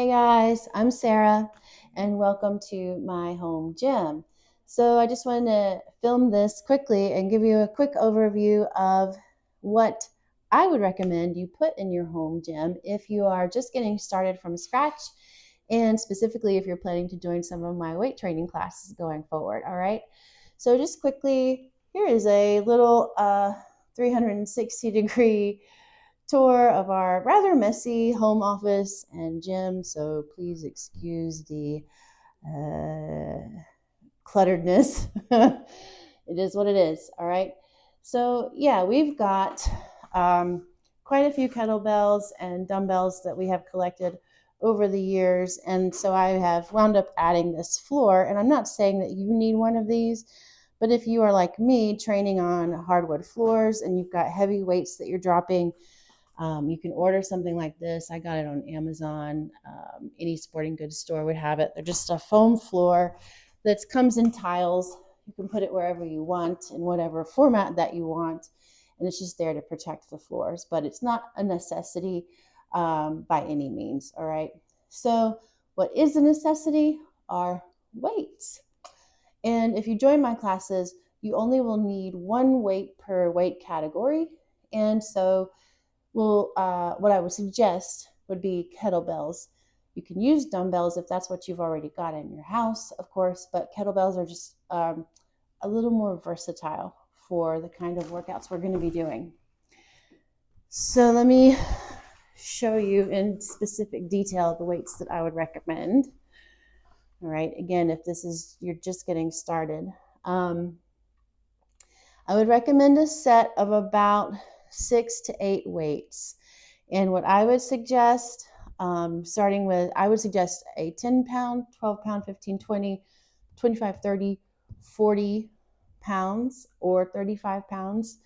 guys, I'm Sarah and welcome to my home gym. So I just wanted to film this quickly and give you a quick overview of what I would recommend you put in your home gym if you are just getting started from scratch, and specifically if you're planning to join some of my weight training classes going forward. All right, so just quickly, here is a little 360-degree tour of our rather messy home office and gym, so please excuse the clutteredness. It is what it is. All right, so yeah, we've got quite a few kettlebells and dumbbells that we have collected over the years, and so I have wound up adding this floor. And I'm not saying that you need one of these, but if you are like me, training on hardwood floors and you've got heavy weights that you're dropping, you can order something like this. I got it on Amazon. Any sporting goods store would have it. They're just a foam floor that comes in tiles. You can put it wherever you want in whatever format that you want, and it's just there to protect the floors. But it's not a necessity by any means. All right. So what is a necessity are weights. And if you join my classes, you only will need one weight per weight category. And so what I would suggest would be kettlebells. You can use dumbbells if that's what you've already got in your house, of course, but kettlebells are just a little more versatile for the kind of workouts we're going to be doing. So let me show you in specific detail the weights that I would recommend. All right, again, if you're just getting started, I would recommend a set of about 6 to 8 weights. And what I would suggest, starting with, I would suggest a 10 pound, 12 pound, 15, 20, 25, 30, 40 pounds, or 35 pounds.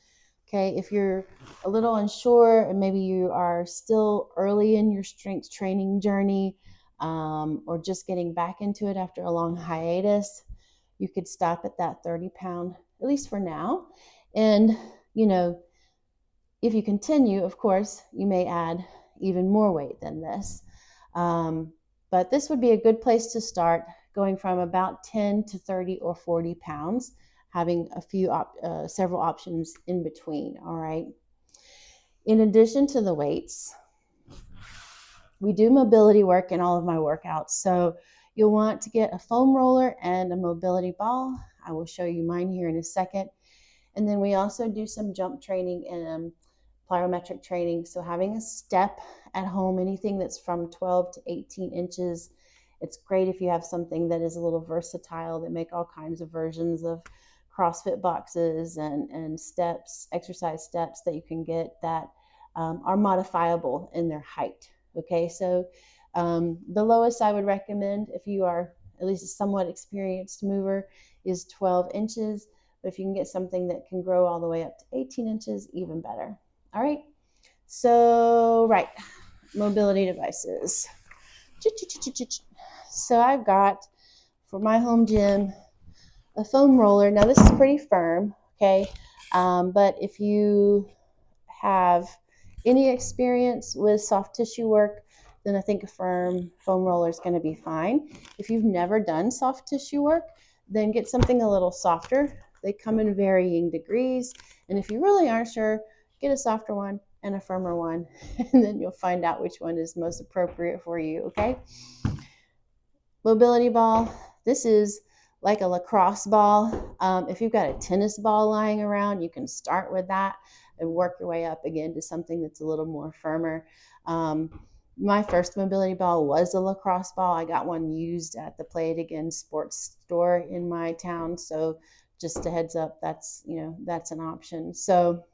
Okay, if you're a little unsure and maybe you are still early in your strength training journey, or just getting back into it after a long hiatus, you could stop at that 30 pound, at least for now. And, if you continue, of course, you may add even more weight than this. But this would be a good place to start, going from about 10 to 30 or 40 pounds, having several options in between. All right. In addition to the weights, we do mobility work in all of my workouts. So you'll want to get a foam roller and a mobility ball. I will show you mine here in a second. And then we also do some jump training and plyometric training. So having a step at home, anything that's from 12 to 18 inches, it's great if you have something that is a little versatile. They make all kinds of versions of CrossFit boxes and steps, exercise steps that you can get that are modifiable in their height. Okay, so the lowest I would recommend, if you are at least a somewhat experienced mover, is 12 inches. But if you can get something that can grow all the way up to 18 inches, even better. All right, so mobility devices. So I've got, for my home gym, a foam roller. Now this is pretty firm, okay? But if you have any experience with soft tissue work, then I think a firm foam roller is going to be fine. If you've never done soft tissue work, then get something a little softer. They come in varying degrees. And if you really aren't sure, get a softer one and a firmer one, and then you'll find out which one is most appropriate for you, okay? Mobility ball. This is like a lacrosse ball. If you've got a tennis ball lying around, you can start with that and work your way up again to something that's a little more firmer. My first mobility ball was a lacrosse ball. I got one used at the Play It Again sports store in my town. So just a heads up, that's an option. So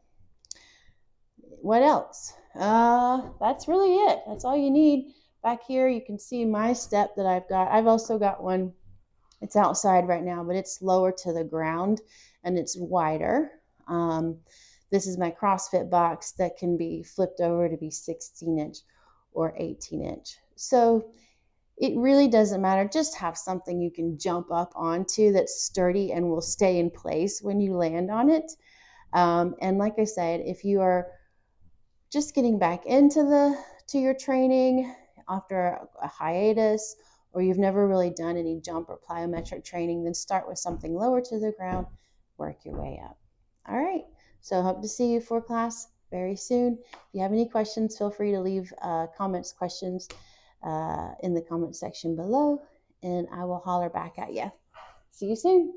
what else? That's really it. That's all you need. Back here, you can see my step that I've got. I've also got one. It's outside right now, but it's lower to the ground and it's wider. This is my CrossFit box that can be flipped over to be 16-inch or 18-inch. So it really doesn't matter. Just have something you can jump up onto that's sturdy and will stay in place when you land on it. And like I said, if you are just getting back into your training, after a hiatus, or you've never really done any jump or plyometric training, then start with something lower to the ground, work your way up. All right, so hope to see you for class very soon. If you have any questions, feel free to leave questions in the comment section below, and I will holler back at you. See you soon.